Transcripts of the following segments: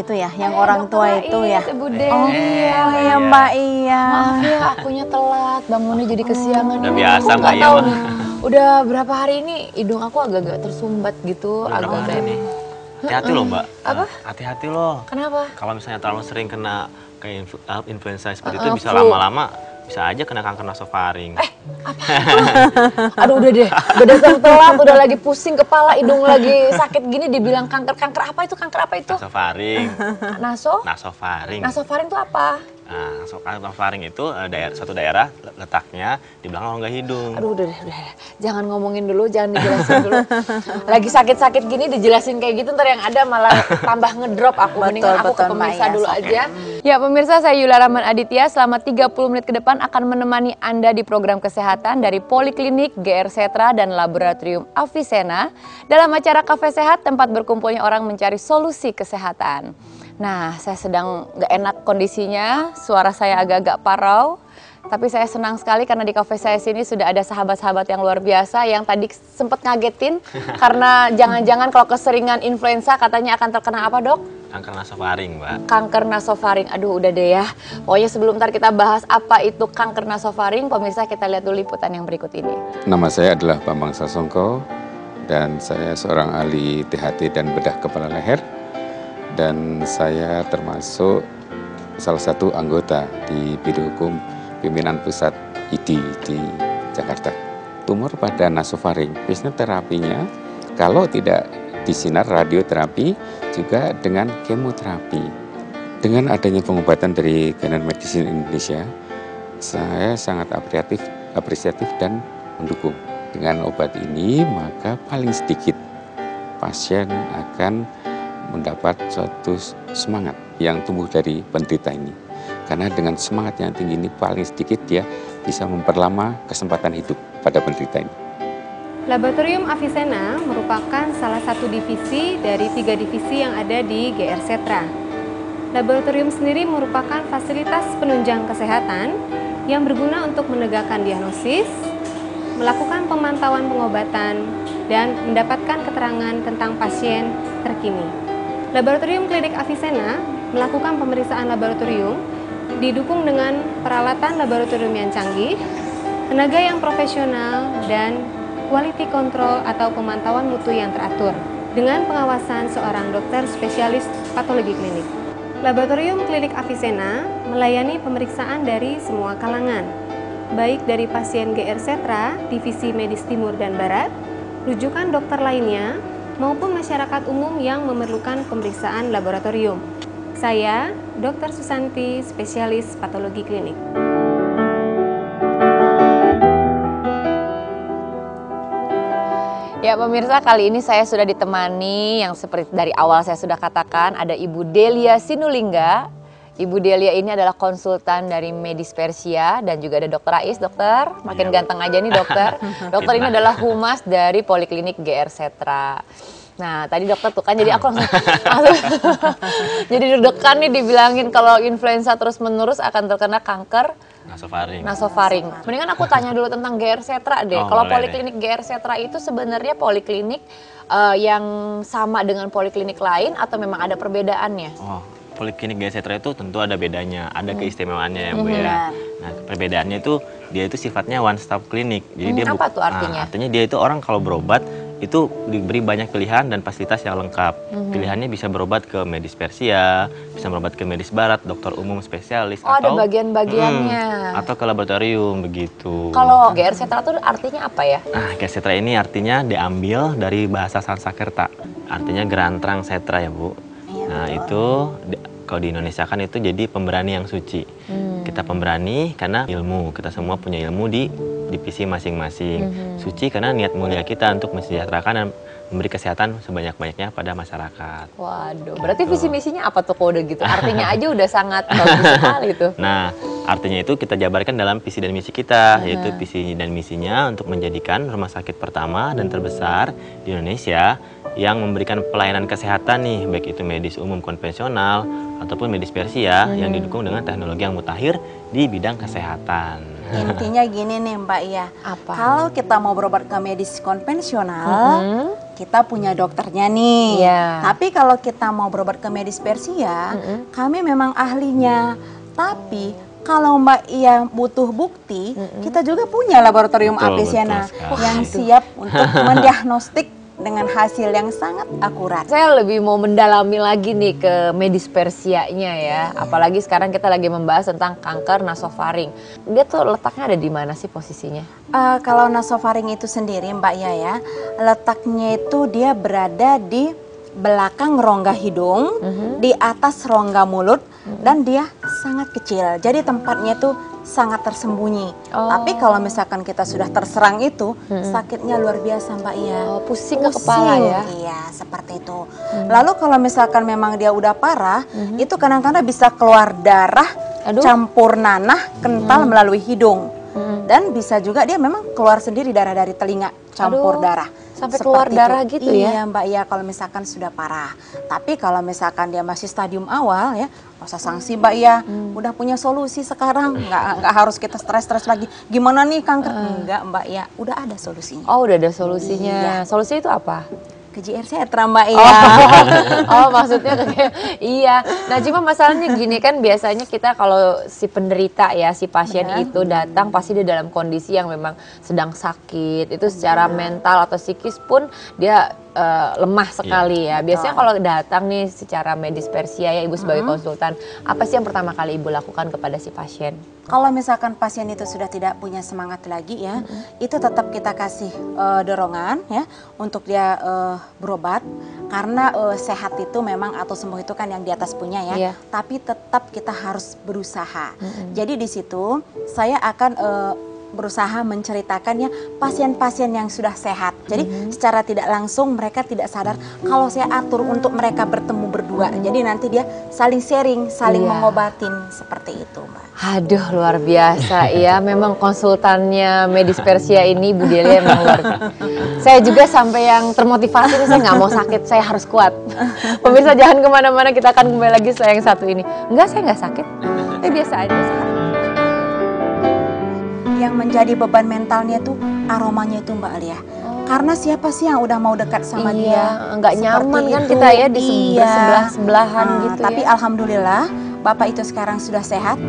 itu ya, yang orang tua itu ya. Bu Delia. Oh iya Mbak Iya. Maaf ya, akunya telat, bangunnya jadi kesiangan. Udah biasa Mbak Iya mah. Udah berapa hari ini hidung aku agak-agak tersumbat gitu, agak-agak ini. Hati-hati loh Mbak. Apa? Hati-hati loh. Kenapa? Kalau misalnya terlalu sering kena kayak influenza seperti itu bisa lama-lama bisa aja kena kanker nasofaring. Aduh udah deh, udah datang telat, udah lagi pusing kepala, hidung lagi sakit gini dibilang kanker apa itu? Kanker apa itu? Nasofaring. Nasofaring. Nasofaring itu apa? Nah, nasofaring itu suatu daerah letaknya di belakang rongga hidung. Aduh udah, jangan ngomongin dulu, jangan dijelasin dulu. Lagi sakit-sakit gini dijelasin kayak gitu, ntar yang ada malah tambah ngedrop aku. Mendingan aku ke pemirsa dulu aja. Ya pemirsa, saya Yula Rahman Aditya selama 30 menit ke depan akan menemani Anda di program kesehatan dari Poliklinik GR Setra dan Laboratorium Avicenna dalam acara Kafe Sehat, tempat berkumpulnya orang mencari solusi kesehatan. Nah, saya sedang gak enak kondisinya, suara saya agak-agak parau. Tapi saya senang sekali karena di kafe saya sini sudah ada sahabat-sahabat yang luar biasa yang tadi sempat ngagetin. Karena jangan-jangan kalau keseringan influenza katanya akan terkena apa dok? Kanker nasofaring Mbak. Kanker nasofaring, aduh udah deh ya. Pokoknya sebelum ntar kita bahas apa itu kanker nasofaring, pemirsa kita lihat dulu liputan yang berikut ini. Nama saya adalah Bambang Sasongko dan saya seorang ahli THT dan bedah kepala leher. Dan saya termasuk salah satu anggota di Biro Hukum Pimpinan Pusat ID di Jakarta. Tumor pada nasofaring, biasanya terapinya kalau tidak disinar radioterapi juga dengan kemoterapi. Dengan adanya pengobatan dari Gener Medicine Indonesia, saya sangat apresiatif dan mendukung. Dengan obat ini maka paling sedikit pasien akan mendapat suatu semangat yang tumbuh dari penderita ini. Karena dengan semangat yang tinggi ini paling sedikit dia bisa memperlama kesempatan hidup pada penderita ini. Laboratorium Avicenna merupakan salah satu divisi dari 3 divisi yang ada di GR Setra. Laboratorium sendiri merupakan fasilitas penunjang kesehatan yang berguna untuk menegakkan diagnosis, melakukan pemantauan pengobatan, dan mendapatkan keterangan tentang pasien terkini. Laboratorium Klinik Avicenna melakukan pemeriksaan laboratorium didukung dengan peralatan laboratorium yang canggih, tenaga yang profesional, dan quality control atau pemantauan mutu yang teratur dengan pengawasan seorang dokter spesialis patologi klinik. Laboratorium Klinik Avicenna melayani pemeriksaan dari semua kalangan, baik dari pasien GR Setra, Divisi Medis Timur dan Barat, rujukan dokter lainnya, maupun masyarakat umum yang memerlukan pemeriksaan laboratorium. Saya, Dr. Susanti, spesialis patologi klinik. Ya pemirsa, kali ini saya sudah ditemani yang seperti dari awal saya sudah katakan, ada Ibu Delia Sinulinga. Ibu Delia ini adalah konsultan dari Medis Persia dan juga ada Dr. Rais, dokter. Makin ganteng aja nih dokter. Dokter ini adalah humas dari Poliklinik GR Setra. Nah tadi dokter tuh kan jadi aku langsung jadi deg-degan nih dibilangin kalau influenza terus menerus akan terkena kanker nasofaring. Mendingan aku tanya dulu tentang GR Setra deh. Kalau Poliklinik GR Setra itu sebenarnya poliklinik yang sama dengan poliklinik lain atau memang ada perbedaannya? Oh, Poliklinik GR Setra itu tentu ada bedanya, ada keistimewaannya ya Bu ya. Nah perbedaannya itu dia itu sifatnya one stop klinik. Jadi dia apa tuh artinya? Artinya dia itu orang kalau berobat itu diberi banyak pilihan dan fasilitas yang lengkap. Pilihannya bisa berobat ke medis Persia, bisa berobat ke medis Barat, dokter umum spesialis, atau ada bagian-bagiannya. Atau ke laboratorium begitu. Kalau GR Setra itu artinya apa ya? Nah, GR Setra ini artinya diambil dari bahasa Sanskerta, artinya gerantrang setra ya Bu. Nah itu kalau di Indonesia kan itu jadi pemberani yang suci. Kita pemberani karena ilmu, kita semua punya ilmu di divisi masing-masing. Suci karena niat mulia kita untuk mensejahterakan dan memberi kesehatan sebanyak-banyaknya pada masyarakat. Waduh, berarti visi misinya apa tuh kalau udah gitu? Artinya aja udah sangat bagus sekali tuh. Nah, artinya itu kita jabarkan dalam visi dan misi kita, yaitu visi dan misinya untuk menjadikan rumah sakit pertama dan terbesar di Indonesia yang memberikan pelayanan kesehatan nih, baik itu medis umum konvensional ataupun medis Persia yang didukung dengan teknologi yang mutakhir di bidang kesehatan. Intinya gini nih Mbak Iya, Apa? kalau kita mau berobat ke medis konvensional, kita punya dokternya nih. Iya. Tapi kalau kita mau berobat ke medis Persia, kami memang ahlinya. Tapi kalau Mbak Iya butuh bukti, kita juga punya laboratorium Betul, Avicenna betul sekali. yang siap untuk mendiagnostik dengan hasil yang sangat akurat. Saya lebih mau mendalami lagi nih ke medis Persianya ya. Apalagi sekarang kita lagi membahas tentang kanker nasofaring. Dia tuh letaknya ada di mana sih posisinya? Kalau nasofaring itu sendiri Mbak Iya ya, letaknya itu dia berada di belakang rongga hidung, di atas rongga mulut, dan dia sangat kecil. Jadi tempatnya tuh sangat tersembunyi. Tapi kalau misalkan kita sudah terserang itu, sakitnya luar biasa Mbak Iya. Pusing ke kepala ya? Iya, seperti itu. Lalu kalau misalkan memang dia udah parah, itu kadang-kadang bisa keluar darah, campur nanah, kental melalui hidung. Dan bisa juga dia memang keluar sendiri darah dari telinga, campur darah. Sampai Seperti keluar itu. darah gitu ya? Iya Mbak Iya, kalau misalkan sudah parah. Tapi kalau misalkan dia masih stadium awal ya, nggak usah sanksi Mbak Iya. Udah punya solusi sekarang, nggak harus kita stres-stres lagi. Gimana nih kanker? Enggak Mbak Iya, udah ada solusinya. Oh udah ada solusinya. Solusinya itu apa? Ke JR Setra Mbak Iya. Oh maksudnya kayak iya. Nah cuma masalahnya gini kan, biasanya kita kalau si penderita ya, si pasien itu datang pasti dia dalam kondisi yang memang sedang sakit. Itu secara mental atau psikis pun dia lemah sekali ya. Biasanya kalau datang nih secara medis Persia ya Ibu sebagai konsultan, apa sih yang pertama kali Ibu lakukan kepada si pasien? Kalau misalkan pasien itu sudah tidak punya semangat lagi ya, itu tetap kita kasih dorongan ya untuk dia berobat, karena sehat itu memang atau sembuh itu kan yang di atas punya ya. Tapi tetap kita harus berusaha. Jadi di situ saya akan berusaha menceritakannya pasien-pasien yang sudah sehat. Jadi secara tidak langsung mereka tidak sadar kalau saya atur untuk mereka bertemu berdua. Jadi nanti dia saling sharing, saling mengobatin seperti itu, Mbak. Aduh luar biasa ya, memang konsultannya medis Persia ini Bu Delia memang luar biasa. Saya juga sampai yang termotivasi nih, saya nggak mau sakit, saya harus kuat. Pemirsa jangan kemana-mana, kita akan kembali lagi setelah yang satu ini. Enggak, saya nggak sakit, biasa aja sehat. Yang menjadi beban mentalnya tuh aromanya itu Mbak Alia. Karena siapa sih yang udah mau dekat sama dia? Nggak nyaman kan kita ya di sebelah-sebelahan gitu tapi ya. alhamdulillah Bapak itu sekarang sudah sehat.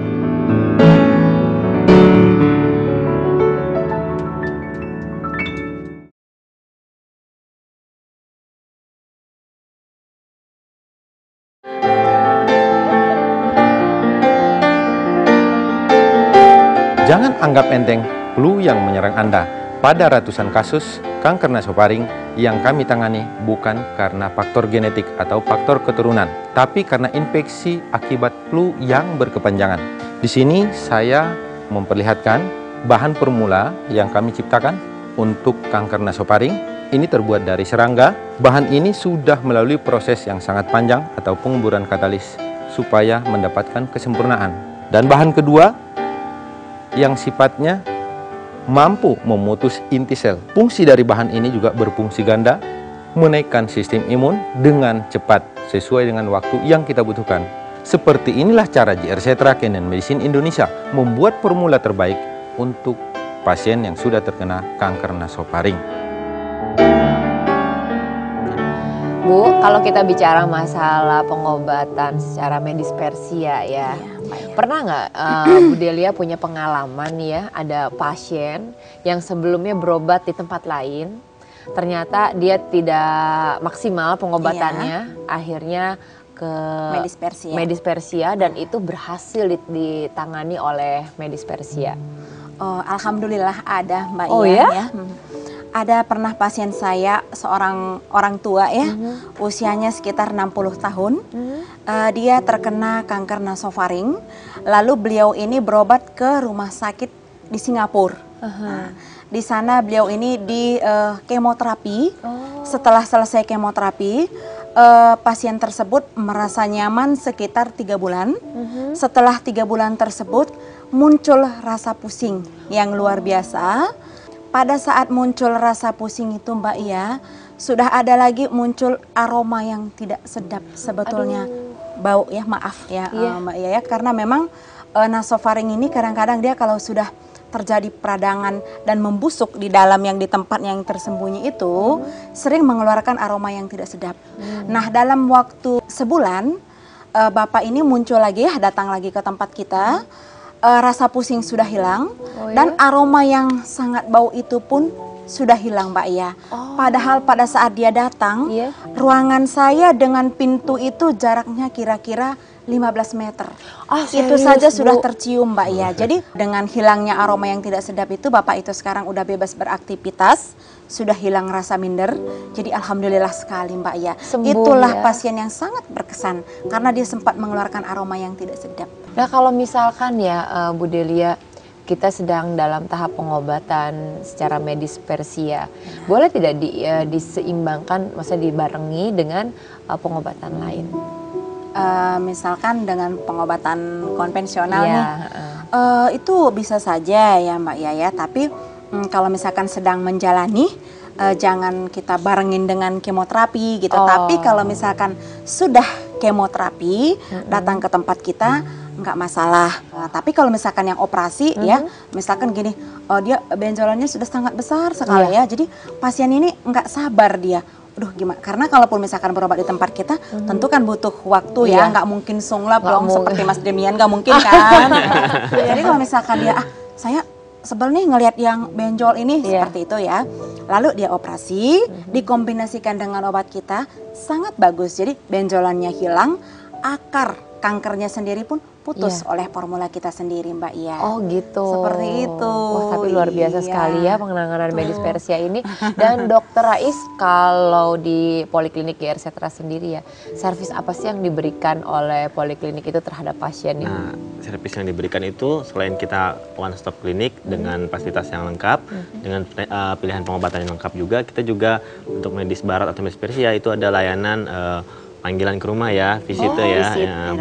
Jangan anggap enteng flu yang menyerang Anda. Pada ratusan kasus kanker nasofaring yang kami tangani bukan karena faktor genetik atau faktor keturunan, tapi karena infeksi akibat flu yang berkepanjangan. Di sini saya memperlihatkan bahan formula yang kami ciptakan untuk kanker nasofaring. Ini terbuat dari serangga. Bahan ini sudah melalui proses yang sangat panjang atau penguburan katalis supaya mendapatkan kesempurnaan. Dan bahan kedua yang sifatnya mampu memutus inti sel. Fungsi dari bahan ini juga berfungsi ganda, menaikkan sistem imun dengan cepat sesuai dengan waktu yang kita butuhkan. Seperti inilah cara JR Setra Canon Medicine Indonesia membuat formula terbaik untuk pasien yang sudah terkena kanker nasofaring. Bu, kalau kita bicara masalah pengobatan secara medis Persia ya, pernah nggak Bu Delia punya pengalaman ya, ada pasien yang sebelumnya berobat di tempat lain, ternyata dia tidak maksimal pengobatannya, akhirnya ke medis Persia dan itu berhasil ditangani oleh medis Persia? Alhamdulillah ada Mbak Oh Iya ya? Ada pernah pasien saya, seorang orang tua ya, usianya sekitar 60 tahun. Dia terkena kanker nasofaring. Lalu beliau ini berobat ke rumah sakit di Singapura. Nah, di sana beliau ini di kemoterapi. Setelah selesai kemoterapi, pasien tersebut merasa nyaman sekitar 3 bulan. Setelah 3 bulan tersebut muncul rasa pusing yang luar biasa. Pada saat muncul rasa pusing itu Mbak Iya, sudah ada lagi muncul aroma yang tidak sedap sebetulnya. Bau ya, maaf ya Mbak Iya ya, karena memang nasofaring ini kadang-kadang dia kalau sudah terjadi peradangan dan membusuk di dalam yang di tempat yang tersembunyi itu sering mengeluarkan aroma yang tidak sedap. Nah, dalam waktu sebulan Bapak ini muncul lagi ya, datang lagi ke tempat kita. Rasa pusing sudah hilang dan aroma yang sangat bau itu pun sudah hilang, Mbak ya. Padahal pada saat dia datang, ruangan saya dengan pintu itu jaraknya kira-kira 15 meter. Itu saja sudah tercium, Mbak ya. Jadi dengan hilangnya aroma yang tidak sedap itu, Bapak itu sekarang udah bebas beraktivitas, sudah hilang rasa minder. Jadi alhamdulillah sekali, Mbak ya. Itulah pasien yang sangat berkesan karena dia sempat mengeluarkan aroma yang tidak sedap. Nah, kalau misalkan ya Bu Delia, kita sedang dalam tahap pengobatan secara medis Persia, boleh tidak diseimbangkan, maksudnya dibarengi dengan pengobatan lain? Misalkan dengan pengobatan konvensional nih, itu bisa saja ya Mbak Yaya, tapi kalau misalkan sedang menjalani, jangan kita barengin dengan kemoterapi gitu. Tapi kalau misalkan sudah kemoterapi, datang ke tempat kita, nggak masalah. Tapi kalau misalkan yang operasi ya, misalkan gini, dia benjolannya sudah sangat besar sekali ya, jadi pasien ini nggak sabar dia. Aduh gimana, karena kalaupun misalkan berobat di tempat kita, tentu kan butuh waktu ya, nggak mungkin sunglap dong seperti Mas Demian, nggak mungkin kan. Jadi kalau misalkan dia, saya sebel nih ngelihat yang benjol ini, seperti itu ya. Lalu dia operasi, dikombinasikan dengan obat kita, sangat bagus. Jadi benjolannya hilang, akar kankernya sendiri pun putus oleh formula kita sendiri, Mbak Ia. Oh gitu. Seperti itu. Wah, tapi luar biasa sekali ya penanganan medis Persia ini. Dan Dokter Rais, kalau di Poliklinik GR Setra sendiri ya, servis apa sih yang diberikan oleh Poliklinik itu terhadap pasien ini? Nah, servis yang diberikan itu selain kita one stop klinik dengan fasilitas yang lengkap, dengan pilihan pengobatan yang lengkap juga, kita juga untuk medis barat atau medis Persia itu ada layanan panggilan ke rumah ya, visit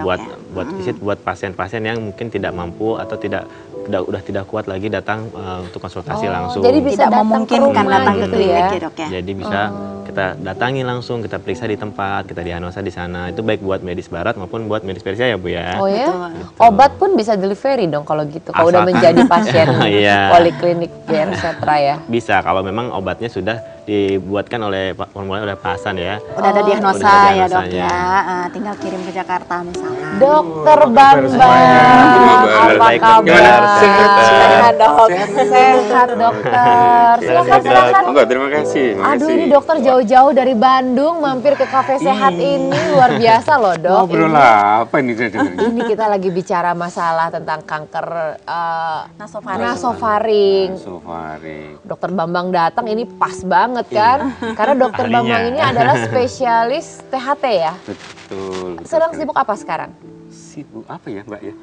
buat visit buat pasien-pasien yang mungkin tidak mampu atau udah tidak kuat lagi datang untuk konsultasi langsung. Jadi bisa tidak memungkinkan datang ke klinik ya, Dok ya. Jadi bisa kita datangi langsung, kita periksa di tempat, kita diagnosa di sana. Itu baik buat medis barat maupun buat medis Persia ya Bu ya. Oh ya? Gitu. Obat pun bisa delivery dong kalau gitu. Kalau udah menjadi pasien Poliklinik GR Setra ya. Bisa kalau memang obatnya sudah dibuatkan oleh formulanya oleh Pak Hasan ya. Udah ada diagnosa ya Dok ya. Tinggal kirim ke Jakarta misalkan. Dokter Bambang, apa kabar? Sehat dok. Sehat dokter. Silakan. Enggak, terima kasih. Aduh ini dokter jauh-jauh dari Bandung mampir ke Cafe Sehat ini, luar biasa loh Dok. Ngobrol apa ini saya Ini kita lagi bicara masalah tentang kanker nasofaring. Dokter Bambang datang ini pas banget kan, karena Dokter Bambang ini adalah spesialis THT ya. Betul. Sedang sibuk apa sekarang? Sibuk apa ya Mbak ya?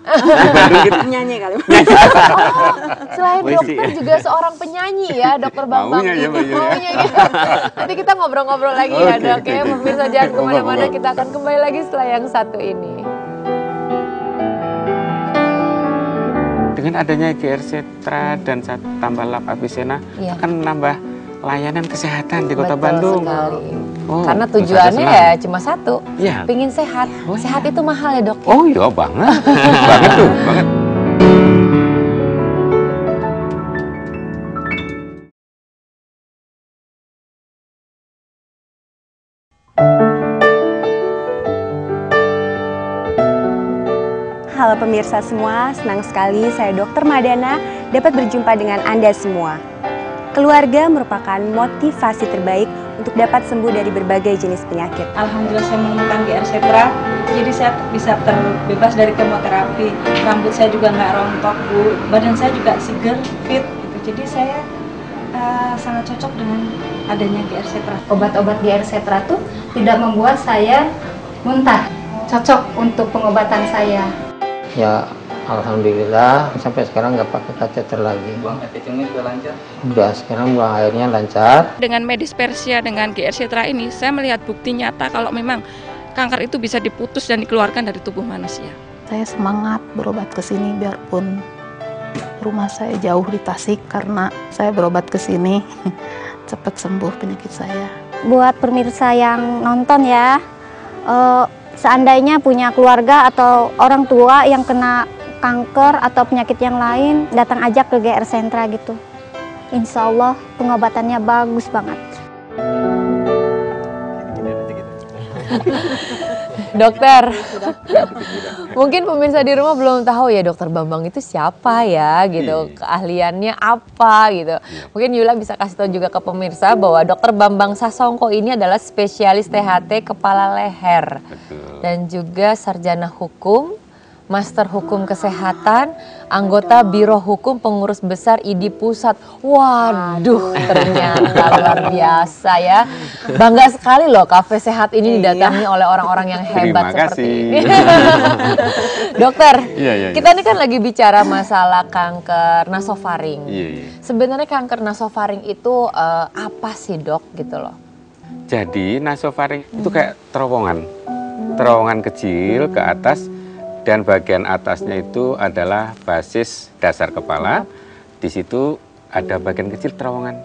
Nyanyi kali. Selain dokter juga seorang penyanyi ya, Dokter Bambang. Maunya ya, Mbak ya. Maunya ya. Nanti kita ngobrol-ngobrol lagi ya Dok ya. Pemirsa jangan kemana-mana, kita akan kembali lagi setelah yang satu ini. Dengan adanya GR Setra dan tambah lab Avicenna akan menambah layanan kesehatan di Kota Bandung. Sekali. Karena tujuannya ya cuma satu, pingin sehat. Sehat itu mahal ya Dok? Oh iya banget, banget tuh, banget. Halo pemirsa semua, senang sekali saya Dr. Madana dapat berjumpa dengan Anda semua. Keluarga merupakan motivasi terbaik untuk dapat sembuh dari berbagai jenis penyakit. Alhamdulillah saya menemukan GR Setra, jadi saya bisa terbebas dari kemoterapi. Rambut saya juga nggak rontok Bu, badan saya juga seger, fit gitu. Jadi saya sangat cocok dengan adanya GR Setra. Obat-obat GR Setra tuh tidak membuat saya muntah, cocok untuk pengobatan saya. Ya alhamdulillah sampai sekarang nggak pakai kateter lagi. Buang air kecilnya juga lancar? Udah, sekarang buang airnya lancar. Dengan medis Persia, dengan GR Setra ini, saya melihat bukti nyata kalau memang kanker itu bisa diputus dan dikeluarkan dari tubuh manusia. Saya semangat berobat ke sini biarpun rumah saya jauh di Tasik, karena saya berobat ke sini cepat sembuh penyakit saya. Buat pemirsa yang nonton ya, seandainya punya keluarga atau orang tua yang kena kanker atau penyakit yang lain, datang aja ke GR Sentra gitu. Insya Allah pengobatannya bagus banget. Dokter, mungkin pemirsa di rumah belum tahu ya Dokter Bambang itu siapa ya gitu, keahliannya apa gitu. Mungkin Yula bisa kasih tahu juga ke pemirsa bahwa Dokter Bambang Sasongko ini adalah spesialis THT kepala leher. Dan juga sarjana hukum, Master Hukum Kesehatan, anggota Biro Hukum Pengurus Besar IDI Pusat. Waduh, ternyata luar biasa ya. Bangga sekali loh Cafe Sehat ini didatangi oleh orang-orang yang hebat seperti ini. Dokter, kita ini kan lagi bicara masalah kanker nasofaring. Sebenarnya kanker nasofaring itu apa sih dok gitu loh? Jadi nasofaring itu kayak terowongan. Terowongan kecil ke atas. Dan bagian atasnya itu adalah basis dasar kepala. Di situ ada bagian kecil terowongan.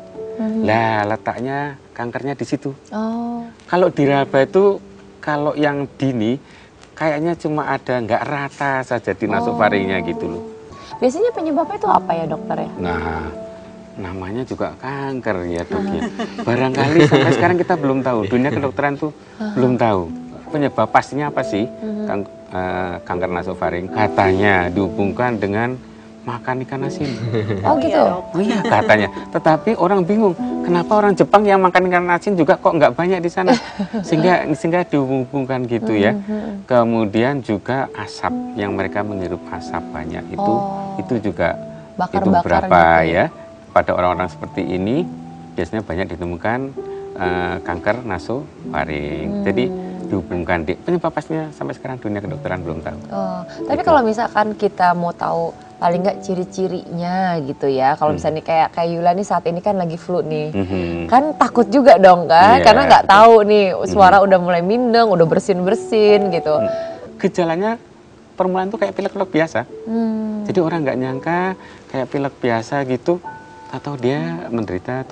Lah letaknya kankernya di situ. Kalau diraba itu, kalau yang dini kayaknya cuma ada nggak rata saja di nasofaringnya gitu loh. Biasanya penyebabnya itu apa ya dokter ya? Nah, namanya juga kanker ya dok ya. Barangkali sampai sekarang kita belum tahu. Dunia kedokteran tuh belum tahu penyebab pastinya apa sih kanker nasofaring. Katanya dihubungkan dengan makan ikan asin. Oh gitu? Oh iya katanya. Tetapi orang bingung, kenapa orang Jepang yang makan ikan asin juga kok nggak banyak di sana? Sehingga dihubungkan gitu ya. Kemudian juga asap, yang mereka menghirup asap banyak itu juga itu berapa gitu ya. Pada orang-orang seperti ini biasanya banyak ditemukan kanker nasofaring. Jadi dihubungkan, penyebab pastinya sampai sekarang dunia kedokteran belum tahu. Tapi kalau misalkan kita mau tahu paling nggak ciri-cirinya gitu ya, kalau misalnya kayak Yula nih saat ini kan lagi flu nih, kan takut juga dong kan, karena nggak tahu nih suara udah mulai mindeng, udah bersin-bersin gitu. Gejalanya permulaan tuh kayak pilek-pilek biasa, jadi orang nggak nyangka kayak pilek biasa gitu, atau dia menderita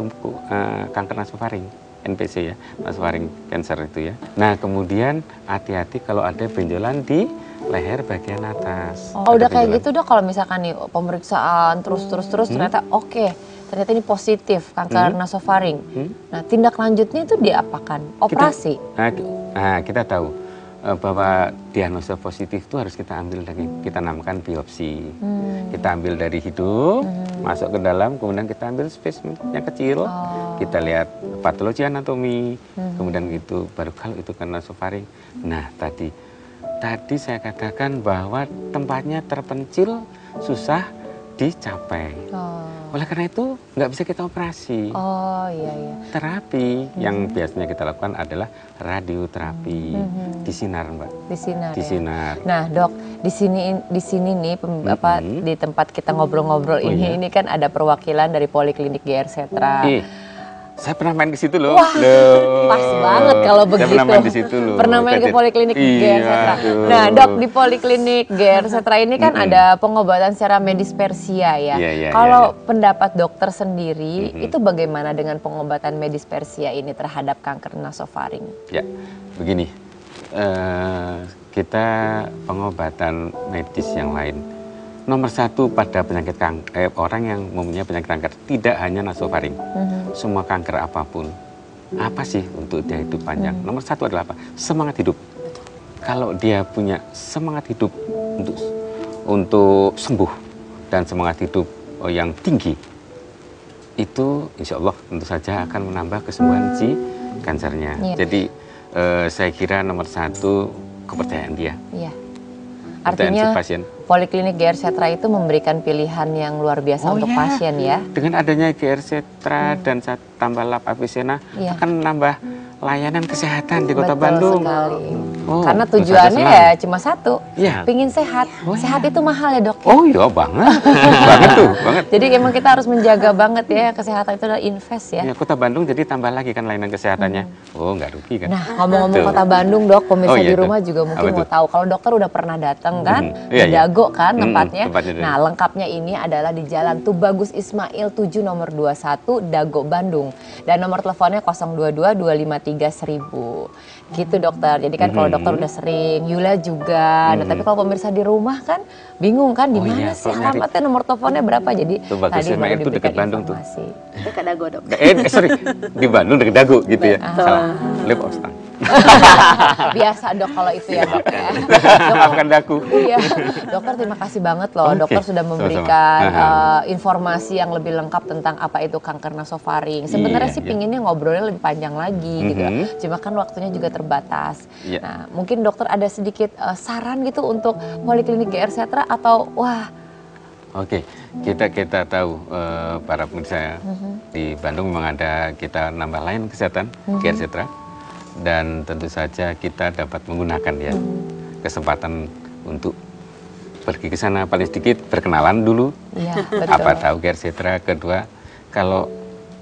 kanker nasofaring. NPC ya, nasofaring cancer itu ya. Nah kemudian hati-hati kalau ada benjolan di leher bagian atas. Udah kayak gitu dok, kalau misalkan nih pemeriksaan terus ternyata ternyata ini positif kanker nasofaring. Nah tindak lanjutnya itu diapakan? Operasi? Kita tahu bahwa diagnosa positif itu harus kita ambil dari, kita namakan biopsi. Kita ambil dari hidung, masuk ke dalam, kemudian kita ambil spesimen yang kecil, kita lihat patologi anatomi, kemudian gitu, baru kalau itu kan nasofaring. Nah tadi saya katakan bahwa tempatnya terpencil, susah dicapai. Oleh karena itu nggak bisa kita operasi. Terapi yang biasanya kita lakukan adalah radioterapi, disinar mbak. Disinar. Nah dok, di sini nih di tempat kita ngobrol-ngobrol ini kan ada perwakilan dari Poliklinik GR Setra. Saya pernah main ke situ loh. Pas banget kalau begitu. Saya pernah main di situ loh. Pernah main ke Poliklinik GR Setra. Nah dok, di Poliklinik GR Setra ini kan ada pengobatan secara medispersia ya. Kalau pendapat dokter sendiri, itu bagaimana dengan pengobatan medispersia ini terhadap kanker nasofaring? Ya, begini. Kita pengobatan medis yang lain. Nomor satu pada penyakit orang yang mempunyai penyakit kanker, tidak hanya nasofaring, semua kanker apapun. Apa sih untuk dia hidup panjang? Nomor satu adalah apa? Semangat hidup. Kalau dia punya semangat hidup untuk sembuh dan semangat hidup yang tinggi, itu insya Allah tentu saja akan menambah kesembuhan si kansernya. Jadi saya kira nomor satu kepercayaan dia. Artinya Poliklinik GR Setra itu memberikan pilihan yang luar biasa untuk pasien ya. Dengan adanya GR Setra dan tambah lab Avicenna akan menambah layanan kesehatan di Kota Bandung. Sekali. Karena tujuannya ya cuma satu, pingin sehat. Sehat itu mahal ya dok. Iya banget, banget. Jadi emang kita harus menjaga banget ya, kesehatan itu adalah invest ya. Kota Bandung jadi tambah lagi kan layanan kesehatannya. Nggak rugi kan. Nah ngomong-ngomong Kota Bandung dok, pemirsa di rumah juga mungkin mau tahu. Kalau dokter udah pernah datang kan, di Dago kan tempatnya. Nah lengkapnya ini adalah di Jalan Tubagus Ismail 7 nomor 21 Dago Bandung. Dan nomor teleponnya 022 253 1000. Gitu dokter. Jadi kan kalau dokter udah sering, Yula juga. Nah, tapi kalau pemirsa di rumah kan bingung kan di mana sih alamatnya, nomor teleponnya berapa. Jadi tuh bagus, tadi itu dekat Bandung tuh. Dekat Dago, Dok. Sorry, di Bandung dekat Dago gitu ya. Salah. Lip Ostang. Biasa dok kalau itu ya dok ya. Maafkan aku. Iya, dokter terima kasih banget loh. Dokter sudah memberikan informasi yang lebih lengkap tentang apa itu kanker nasofaring. Sebenarnya sih pinginnya ngobrolnya lebih panjang lagi gitu. Cuma kan waktunya juga terbatas. Nah, mungkin dokter ada sedikit saran gitu untuk Poliklinik GR Setra atau wah. Oke, kita tahu para pemirsa di Bandung memang ada kita nambah layanan kesehatan GR Setra. Dan tentu saja kita dapat menggunakan ya kesempatan untuk pergi ke sana paling sedikit berkenalan dulu. Iya, betul. Apa tahu GR Setra. Kedua, kalau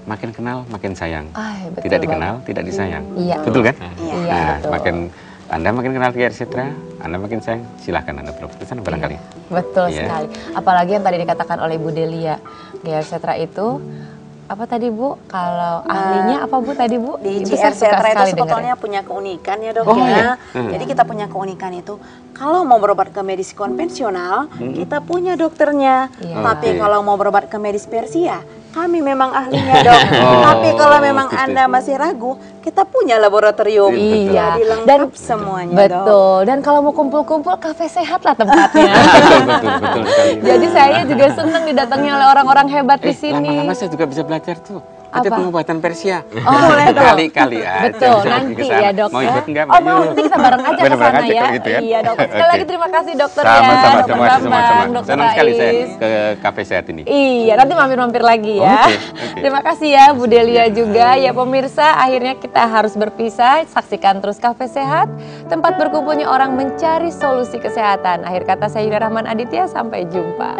makin kenal makin sayang. Tidak dikenal tidak disayang. Iya. Betul kan? Iya, nah, betul. Anda makin kenal GR Setra, Anda makin sayang, silahkan Anda berobat ke sana barangkali. Betul sekali. Apalagi yang tadi dikatakan oleh Bu Delia, GR Setra itu apa tadi Bu? Kalau ahlinya apa Bu tadi Bu? Di GR Setra itu sebetulnya punya keunikan ya dok ya. Jadi kita punya keunikan itu kalau mau berobat ke medis konvensional kita punya dokternya. Tapi kalau mau berobat ke medis Persia kami memang ahlinya dok. Tapi kalau memang Anda masih ragu kita punya laboratorium. Iya. Jadi lengkap semuanya betul. dok. Dan kalau mau kumpul-kumpul kafe sehat lah tempatnya. betul sekali. Jadi saya juga senang didatangi oleh orang-orang hebat di sini. Lama-lama saya juga bisa belajar tuh. Ada pengobatan Persia. Boleh dong. Kali-kali aja. Betul, nanti ya dok. Mau ikut enggak? Mau, nanti kita bareng aja ke sana ya. Gitu ya. Iya dok. Sekali lagi terima kasih dokter Sama-sama, ya. Sama-sama. Senang sekali saya ke kafe sehat ini. Iya, nanti mampir-mampir lagi ya. Terima kasih ya Bu Delia juga. Ya pemirsa, akhirnya kita harus berpisah. Saksikan terus Kafe Sehat, tempat berkumpulnya orang mencari solusi kesehatan. Akhir kata saya Yula Rahman Aditya, sampai jumpa.